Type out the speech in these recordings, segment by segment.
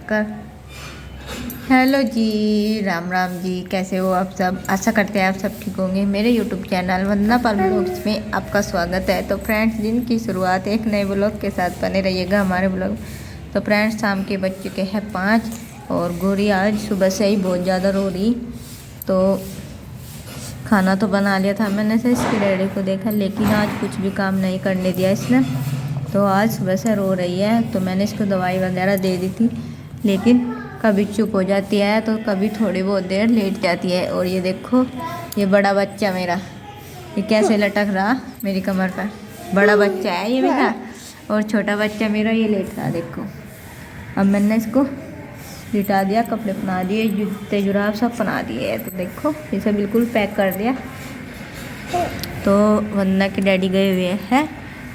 कर। हेलो जी, राम राम जी, कैसे हो आप सब। आशा करते हैं आप सब ठीक होंगे। मेरे यूट्यूब चैनल वंदना पाल ब्लॉग्स में आपका स्वागत है। तो फ्रेंड्स, दिन की शुरुआत एक नए ब्लॉग के साथ बने रहिएगा हमारे ब्लॉग। तो फ्रेंड्स, शाम के बज चुके हैं 5 और गोरी आज सुबह से ही बहुत ज़्यादा रो रही। तो खाना तो बना लिया था मैंने से इसके डैडी को देखा, लेकिन आज कुछ भी काम नहीं करने दिया इसने। तो आज सुबह से रो रही है। तो मैंने इसको दवाई वगैरह दे दी थी, लेकिन कभी चुप हो जाती है तो कभी थोड़ी बहुत देर लेट जाती है। और ये देखो, ये बड़ा बच्चा मेरा ये कैसे लटक रहा मेरी कमर पर। बड़ा बच्चा है ये मेरा, और छोटा बच्चा मेरा ये लेट रहा। देखो, अब मैंने इसको लिटा दिया, कपड़े पहना दिए, जूते जुराब सब पहना दिए। तो देखो, इसे बिल्कुल पैक कर दिया। तो वंदना के डैडी गए हुए हैं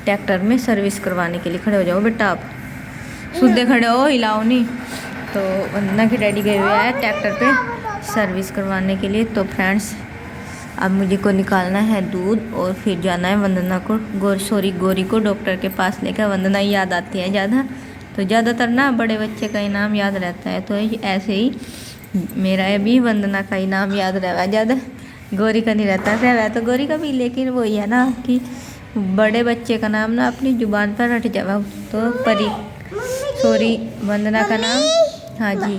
ट्रैक्टर में सर्विस करवाने के लिए। खड़े हो जाओ बेटा, आप सीधे खड़े हो, हिलाओ नहीं। तो वंदना के डैडी गए हुए हैं ट्रैक्टर पे सर्विस करवाने के लिए। तो फ्रेंड्स, अब मुझे को निकालना है दूध और फिर जाना है वंदना को गोरी को डॉक्टर के पास लेकर। वंदना ही याद आती है ज़्यादा, तो ज़्यादातर ना बड़े बच्चे का ही नाम याद रहता है। तो ऐसे ही मेरा भी वंदना का ही नाम याद रहा ज़्यादा, गोरी का नहीं रहता है। तो गोरी का भी, लेकिन वही है ना कि बड़े बच्चे का नाम ना अपनी जुबान पर रट जावा। तो वंदना का नाम, हाँ जी,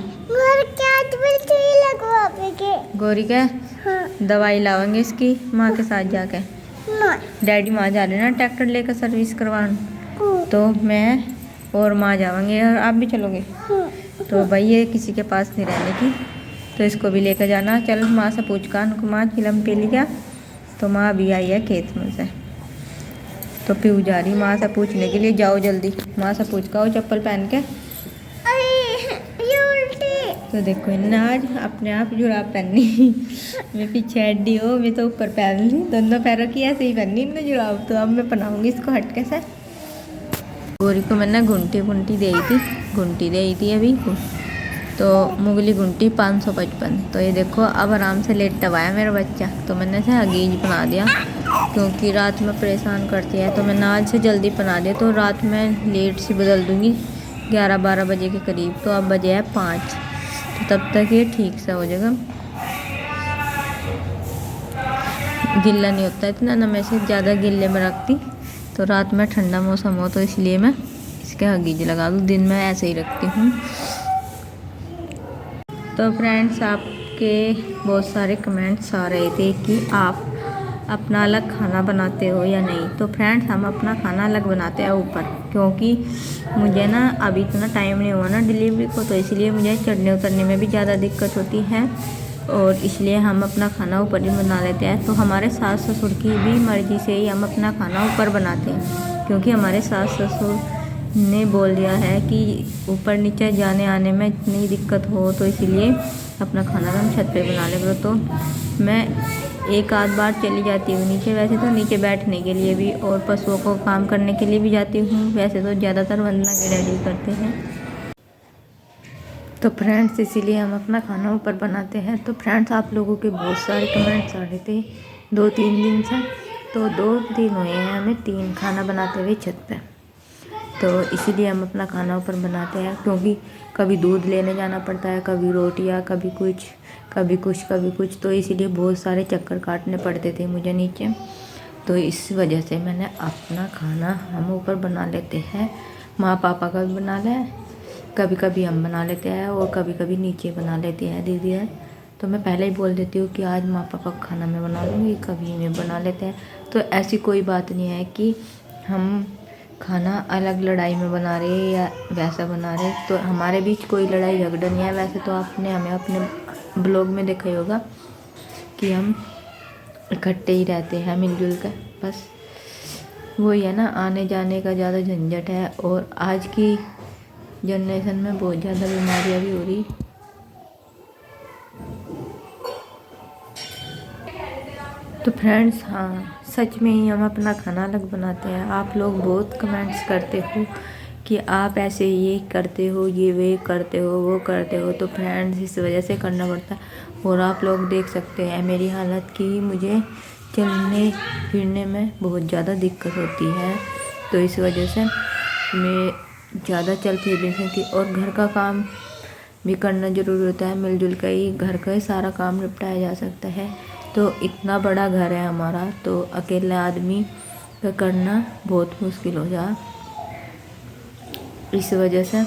गोरी का दवाई लावेंगे इसकी माँ के साथ जाके। डैडी माँ जा रहे ना ट्रैक्टर लेकर सर्विस करवाने, तो मैं और माँ जाएंगे। और आप भी चलोगे? तो भाई ये किसी के पास नहीं रहने की, तो इसको भी लेकर जाना। चल माँ से पूछ कर, माँ चिलम पे लिया। तो माँ भी आई है खेत में से, तो पीऊ जा रही माँ से पूछने के लिए। जाओ जल्दी माँ से पूछ कर चप्पल पहन के। तो देखो, इन्हें आज अपने आप जुराब पहननी मैं पीछे हड्डी हो, मैं तो ऊपर पहन ली, दोनों पैरों की ऐसे ही पहननी इन्हें जुराब। तो अब मैं पहनाऊंगी इसको हटके से। गोरी को मैंने घुंटी दे थी अभी को। तो मुगली घुंटी 555। तो ये देखो, अब आराम से लेट हुआ है मेरा बच्चा। तो मैंने इसे हगीज बना दिया, क्योंकि रात में परेशान करती है। तो मैंने आज से जल्दी बना दिया। तो रात में लेट सी बदल दूंगी 11-12 बजे के करीब। तो अब बजे है 5, तो तब तक ये ठीक से हो जाएगा। गिल्ला नहीं होता इतना ना, मैं इसे ज़्यादा गिल्ले में रखती। तो रात में ठंडा मौसम हो तो इसलिए मैं इसके हगीज लगा दूँ, दिन में ऐसे ही रखती हूँ। तो फ्रेंड्स, आपके बहुत सारे कमेंट्स आ रहे थे कि आप अपना अलग खाना बनाते हो या नहीं। तो फ्रेंड्स, हम अपना खाना अलग बनाते हैं ऊपर, क्योंकि मुझे ना अभी इतना टाइम नहीं हुआ ना डिलीवरी को, तो इसलिए मुझे चढ़ने उतरने में भी ज़्यादा दिक्कत होती है, और इसलिए हम अपना खाना ऊपर ही बना लेते हैं। तो हमारे सास ससुर की भी मर्ज़ी से ही हम अपना खाना ऊपर बनाते हैं, क्योंकि हमारे सास ससुर ने बोल दिया है कि ऊपर नीचे जाने आने में इतनी दिक्कत हो, तो इसीलिए अपना खाना हम छत पे बना लेंगे। तो मैं एक आध बार चली जाती हूँ नीचे, वैसे तो नीचे बैठने के लिए भी और पशुओं को काम करने के लिए भी जाती हूँ। वैसे तो ज़्यादातर वंदना के डैडी करते हैं। तो फ्रेंड्स, इसीलिए हम अपना खाना ऊपर बनाते हैं। तो फ्रेंड्स, आप लोगों के बहुत सारे कमेंट्स आ रहे थे 2-3 दिन से। तो 2 दिन हुए हैं हमें 3 खाना बनाते हुए छत पे। तो इसीलिए हम अपना खाना ऊपर बनाते हैं, क्योंकि कभी दूध लेने जाना पड़ता है, कभी रोटियां, कभी कुछ। तो इसीलिए बहुत सारे चक्कर काटने पड़ते थे मुझे नीचे। तो इस वजह से मैंने अपना खाना हम ऊपर बना लेते हैं। माँ पापा का भी बना लें, कभी कभी हम बना लेते हैं, और कभी कभी नीचे बना लेते हैं दीदी है। तो मैं पहले ही बोल देती हूँ कि आज माँ पापा का खाना मैं बना लूँगी, कभी मैं बना लेते हैं। तो ऐसी कोई बात नहीं है कि हम खाना अलग लड़ाई में बना रहे या वैसा बना रहे। तो हमारे बीच कोई लड़ाई झगड़ा नहीं है। वैसे तो आपने हमें अपने ब्लॉग में देखा ही होगा कि हम इकट्ठे ही रहते हैं मिलजुल कर। बस वही है ना, आने जाने का ज़्यादा झंझट है, और आज की जनरेशन में बहुत ज़्यादा बीमारियाँ भी हो रही। तो फ्रेंड्स, हाँ, सच में ही हम अपना खाना अलग बनाते हैं। आप लोग बहुत कमेंट्स करते हो कि आप ऐसे ये करते हो, ये वे करते हो, वो करते हो। तो फ्रेंड्स, इस वजह से करना पड़ता है। और आप लोग देख सकते हैं मेरी हालत कि मुझे चलने फिरने में बहुत ज़्यादा दिक्कत होती है। तो इस वजह से मैं ज़्यादा चल फिर नहीं सकती, और घर का काम भी करना ज़रूरी होता है। मिलजुल कर ही घर का ही सारा काम निपटाया जा सकता है। तो इतना बड़ा घर है हमारा, तो अकेले आदमी का करना बहुत मुश्किल हो जा। इस वजह से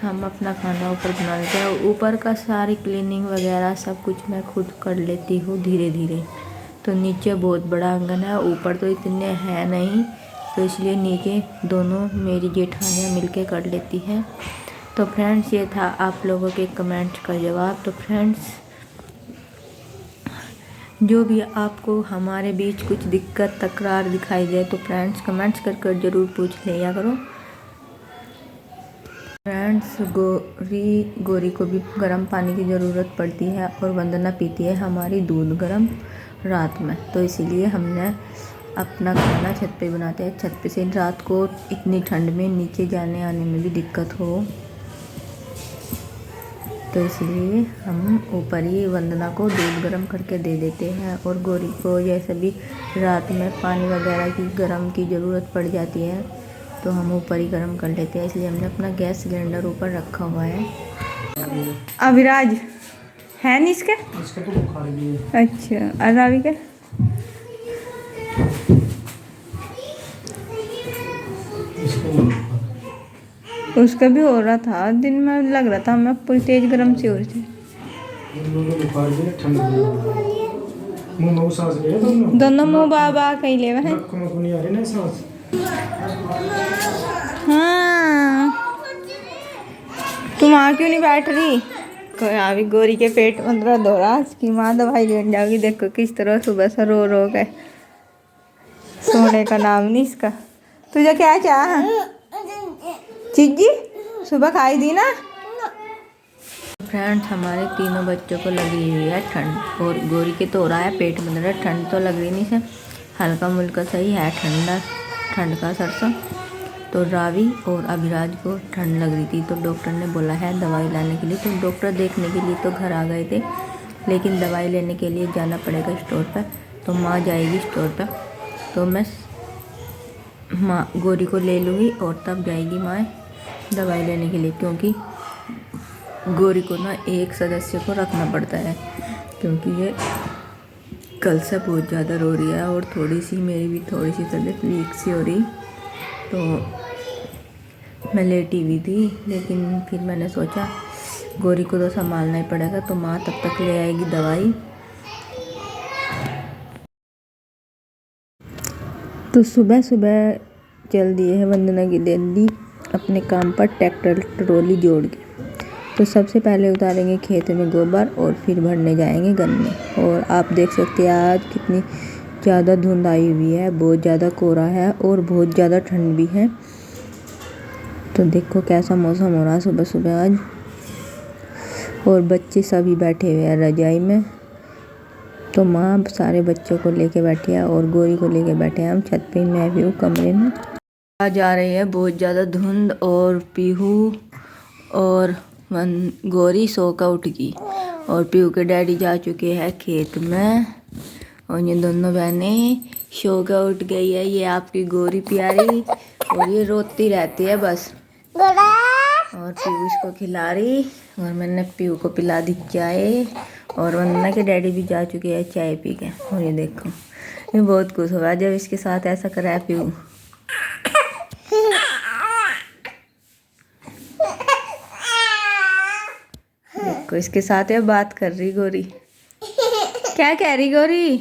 हम अपना खाना ऊपर बना लेते हैं। ऊपर का सारी क्लीनिंग वगैरह सब कुछ मैं खुद कर लेती हूँ धीरे धीरे। तो नीचे बहुत बड़ा आंगन है, ऊपर तो इतने हैं नहीं, तो इसलिए नीचे दोनों मेरी जेठानियाँ मिलके कर लेती हैं। तो फ्रेंड्स, ये था आप लोगों के कमेंट का जवाब। तो फ्रेंड्स, जो भी आपको हमारे बीच कुछ दिक्कत तकरार दिखाई दे तो फ्रेंड्स कमेंट्स कर ज़रूर पूछ लिया करो। फ्रेंड्स, गोरी को भी गर्म पानी की ज़रूरत पड़ती है और वंदना पीती है हमारी दूध गर्म रात में। तो इसीलिए हमने अपना खाना छत पे बनाते हैं। छत पे से रात को इतनी ठंड में नीचे जाने आने में भी दिक्कत हो, तो इसलिए हम ऊपर ही वंदना को दूध गर्म करके दे देते हैं। और गोरी को जैसे भी रात में पानी वगैरह की गर्म की ज़रूरत पड़ जाती है तो हम ऊपर ही गर्म कर लेते हैं। इसलिए हमने अपना गैस सिलेंडर ऊपर रखा हुआ है। अभिराज है नहीं इसका तो बुखार भी है। अच्छा, और रावी का उसका भी हो रहा था, दिन में लग रहा था मैं पूरी तेज गर्म से हो रही थी। दोनों मुँह बाबा कहीं ले है। हाँ, तुम वहाँ क्यों नहीं बैठ रही? अभी गोरी के पेट में दर्द हो रहा, इसकी माँ दवाई लेने जाओगी। देखो किस तरह सुबह से रो रो के, सोने का नाम नहीं इसका। तुझे क्या चाह चीजी सुबह खाई दी ना? फ्रेंड्स, हमारे तीनों बच्चों को लगी हुई है ठंड, और गोरी के तो हो रहा है पेट में दर्द। ठंड तो लग रही नहीं से, हल्का मुल्का सही है ठंड का सरसों। तो रावी और अभिराज को ठंड लग रही थी, तो डॉक्टर ने बोला है दवाई लाने के लिए। तो डॉक्टर देखने के लिए तो घर आ गए थे, लेकिन दवाई लेने के लिए जाना पड़ेगा स्टोर पर। तो माँ जाएगी स्टोर पर, तो मैं माँ गोरी को ले लूँगी और तब जाएगी माँ दवाई लेने के लिए। क्योंकि गोरी को ना एक सदस्य को रखना पड़ता है, क्योंकि ये कल से बहुत ज़्यादा रो रही है और थोड़ी सी मेरी भी थोड़ी सी तबीयत वीक सी हो रही। तो मैं लेटी हुई थी, लेकिन फिर मैंने सोचा गोरी को तो संभालना ही पड़ेगा, तो माँ तब तक ले आएगी दवाई। तो सुबह सुबह चल दिए है वंदना की दीदी अपने काम पर ट्रैक्टर ट्रॉली जोड़ के। तो सबसे पहले उतारेंगे खेत में गोबर और फिर भरने जाएंगे गन्ने। और आप देख सकते हैं आज कितनी ज़्यादा धुंध आई हुई है, बहुत ज़्यादा कोहरा है और बहुत ज़्यादा ठंड भी है। तो देखो कैसा मौसम हो रहा है सुबह सुबह आज। और बच्चे सभी बैठे हुए हैं रजाई में। तो माँ सारे बच्चों को लेके बैठी है और गोरी को लेके बैठे हैं हम छत पे। मैं भी हूँ कमरे में। आ जा रही है बहुत ज़्यादा धुंध, और पीहू और गोरी सो का उठ गई, और पीहू के डैडी जा चुके हैं खेत में, और ये दोनों बहनें सो का उठ गई है। ये आपकी गोरी प्यारी, और ये रोती रहती है बस। और पीहू इसको खिला रही, और मैंने पीहू को पिला दी चाय। और वंदना के डैडी भी जा चुके हैं चाय पी के। और ये देखो, ये बहुत खुश हुआ जब इसके साथ ऐसा करा है पीहू। देखो इसके साथ है बात कर रही गोरी। क्या कह रही गोरी?